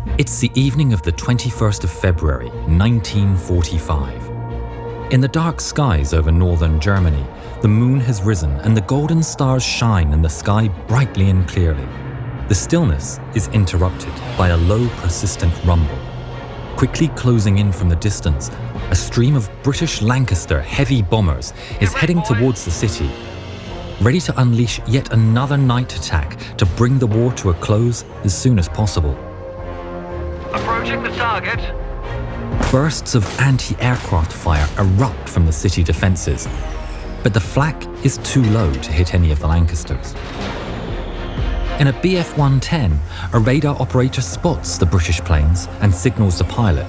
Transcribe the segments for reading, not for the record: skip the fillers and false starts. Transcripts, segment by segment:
It's the evening of the 21st of February, 1945. In the dark skies over northern Germany, the moon has risen and the golden stars shine in the sky brightly and clearly. The stillness is interrupted by a low, persistent rumble. Quickly closing in from the distance, a stream of British Lancaster heavy bombers is heading towards the city, ready to unleash yet another night attack to bring the war to a close as soon as possible. Approaching the target. Bursts of anti-aircraft fire erupt from the city defences, but the flak is too low to hit any of the Lancasters. In a Bf-110, a radar operator spots the British planes and signals the pilot.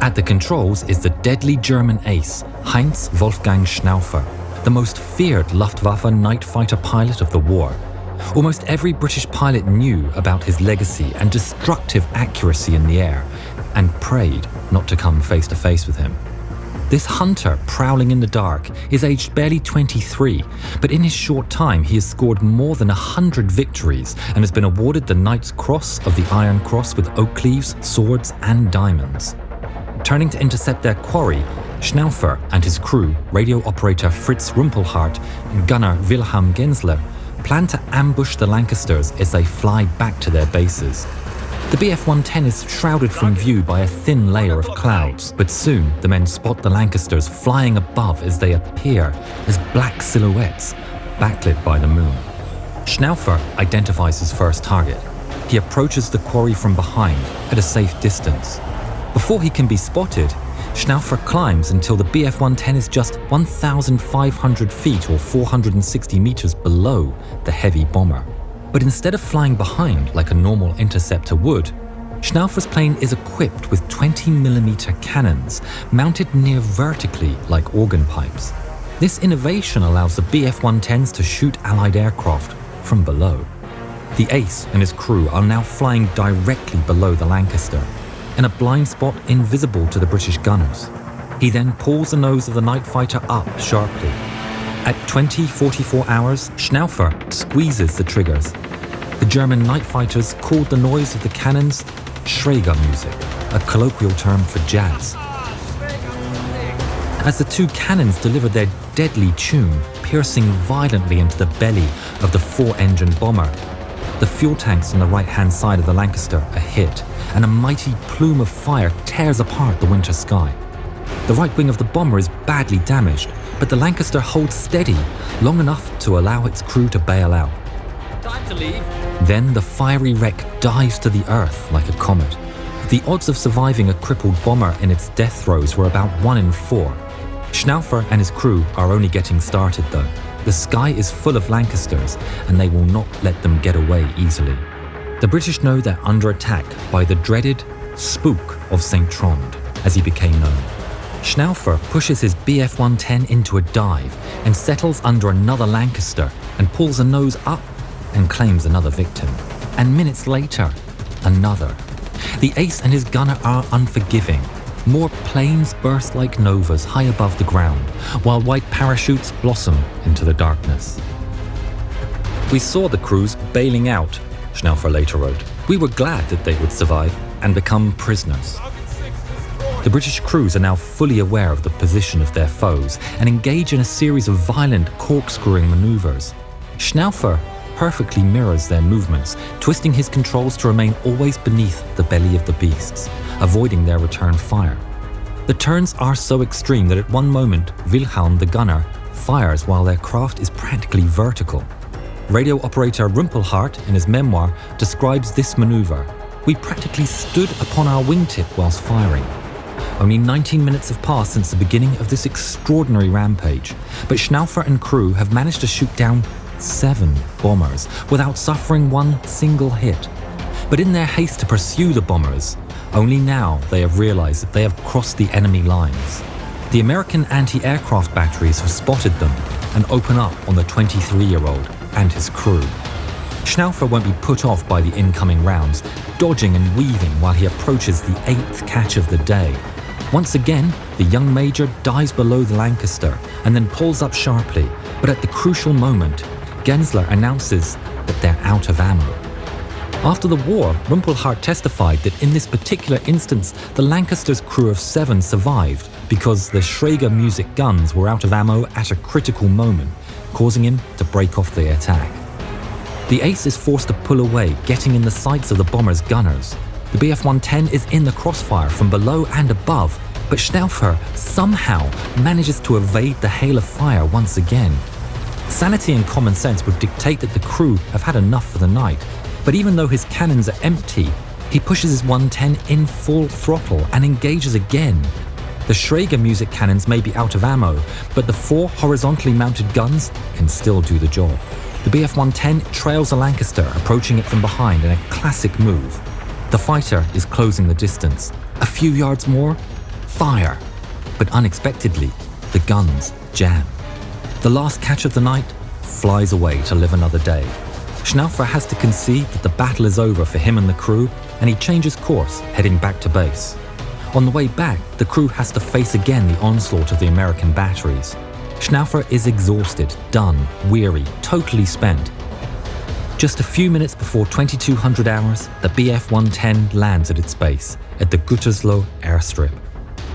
At the controls is the deadly German ace, Heinz Wolfgang Schnaufer, the most feared Luftwaffe night fighter pilot of the war. Almost every British pilot knew about his legacy and destructive accuracy in the air, and prayed not to come face to face with him. This hunter, prowling in the dark, is aged barely 23, but in his short time he has scored more than 100 victories and has been awarded the Knight's Cross of the Iron Cross with oak leaves, swords and diamonds. Turning to intercept their quarry, Schnaufer and his crew, radio operator Fritz Rumpelhardt and gunner Wilhelm Gensler, plan to ambush the Lancasters as they fly back to their bases. The Bf-110 is shrouded from view by a thin layer of clouds, but soon the men spot the Lancasters flying above as they appear as black silhouettes, backlit by the moon. Schnaufer identifies his first target. He approaches the quarry from behind at a safe distance. Before he can be spotted, Schnaufer climbs until the Bf-110 is just 1,500 feet or 460 meters below the heavy bomber. But instead of flying behind like a normal interceptor would, Schnaufer's plane is equipped with 20mm cannons mounted near vertically like organ pipes. This innovation allows the Bf-110s to shoot Allied aircraft from below. The ace and his crew are now flying directly below the Lancaster, in a blind spot invisible to the British gunners. He then pulls the nose of the night fighter up sharply. At 20:44 hours, Schnaufer squeezes the triggers. The German night fighters called the noise of the cannons Schräger music, a colloquial term for jazz. As the two cannons deliver their deadly tune, piercing violently into the belly of the four-engine bomber, the fuel tanks on the right-hand side of the Lancaster are hit, and a mighty plume of fire tears apart the winter sky. The right wing of the bomber is badly damaged, but the Lancaster holds steady long enough to allow its crew to bail out. Time to leave. Then the fiery wreck dives to the earth like a comet. The odds of surviving a crippled bomber in its death throes were about 1 in 4. Schnaufer and his crew are only getting started though. The sky is full of Lancasters and they will not let them get away easily. The British know they're under attack by the dreaded Spook of St. Trond, as he became known. Schnaufer pushes his Bf-110 into a dive and settles under another Lancaster and pulls a nose up and claims another victim. And minutes later, another. The ace and his gunner are unforgiving. More planes burst like novas high above the ground, while white parachutes blossom into the darkness. "We saw the crews bailing out," Schnaufer later wrote. "We were glad that they would survive and become prisoners." The British crews are now fully aware of the position of their foes and engage in a series of violent corkscrewing maneuvers. Schnaufer perfectly mirrors their movements, twisting his controls to remain always beneath the belly of the beasts, avoiding their return fire. The turns are so extreme that at one moment, Wilhelm the gunner fires while their craft is practically vertical. Radio operator Rumpelhardt, in his memoir, describes this maneuver. "We practically stood upon our wingtip whilst firing." Only 19 minutes have passed since the beginning of this extraordinary rampage, but Schnaufer and crew have managed to shoot down 7 bombers without suffering one single hit. But in their haste to pursue the bombers, only now they have realized that they have crossed the enemy lines. The American anti-aircraft batteries have spotted them and open up on the 23-year-old and his crew. Schnaufer won't be put off by the incoming rounds, dodging and weaving while he approaches the 8th catch of the day. Once again, the young major dives below the Lancaster and then pulls up sharply, but at the crucial moment, Gensler announces that they're out of ammo. After the war, Rumpelhart testified that in this particular instance, the Lancaster's crew of 7 survived because the Schrager music guns were out of ammo at a critical moment, causing him to break off the attack. The Ace is forced to pull away, getting in the sights of the bomber's gunners. The Bf-110 is in the crossfire from below and above, but Schnauffer somehow manages to evade the hail of fire once again. Sanity and common sense would dictate that the crew have had enough for the night, but even though his cannons are empty, he pushes his 110 in full throttle and engages again. The Schrager music cannons may be out of ammo, but the 4 horizontally mounted guns can still do the job. The Bf-110 trails a Lancaster, approaching it from behind in a classic move. The fighter is closing the distance. A few yards more, fire. But unexpectedly, the guns jam. The last catch of the night flies away to live another day. Schnauffer has to concede that the battle is over for him and the crew, and he changes course, heading back to base. On the way back, the crew has to face again the onslaught of the American batteries. Schnauffer is exhausted, done, weary, totally spent. Just a few minutes before 2200 hours, the Bf-110 lands at its base, at the Gütersloh airstrip.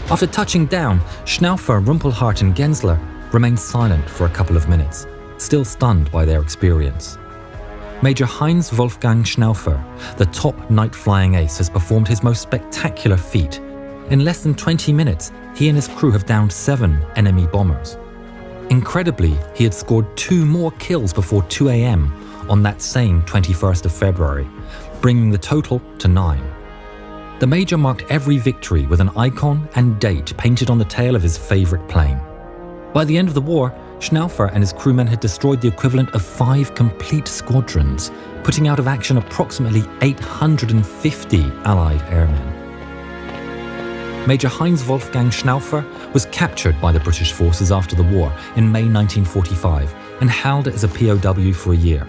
After touching down, Schnauffer, Rumpelhart and Gensler remain silent for a couple of minutes, still stunned by their experience. Major Heinz Wolfgang Schnauffer, the top night-flying ace, has performed his most spectacular feat. In less than 20 minutes, he and his crew have downed 7 enemy bombers. Incredibly, he had scored 2 more kills before 2 a.m. on that same 21st of February, bringing the total to 9. The Major marked every victory with an icon and date painted on the tail of his favourite plane. By the end of the war, Schnauffer and his crewmen had destroyed the equivalent of 5 complete squadrons, putting out of action approximately 850 Allied airmen. Major Heinz Wolfgang Schnauffer was captured by the British forces after the war in May 1945 and held as a POW for a year.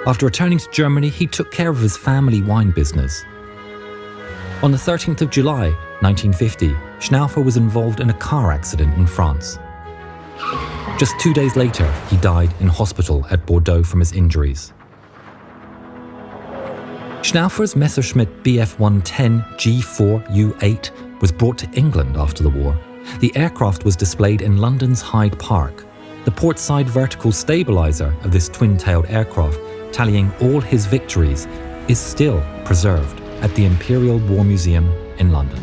After returning to Germany, he took care of his family wine business. On the 13th of July, 1950, Schnauffer was involved in a car accident in France. Just 2 days later, he died in hospital at Bordeaux from his injuries. Schnauffer's Messerschmitt Bf-110 G4U8 was brought to England after the war. The aircraft was displayed in London's Hyde Park. The portside vertical stabilizer of this twin-tailed aircraft, tallying all his victories, is still preserved at the Imperial War Museum in London.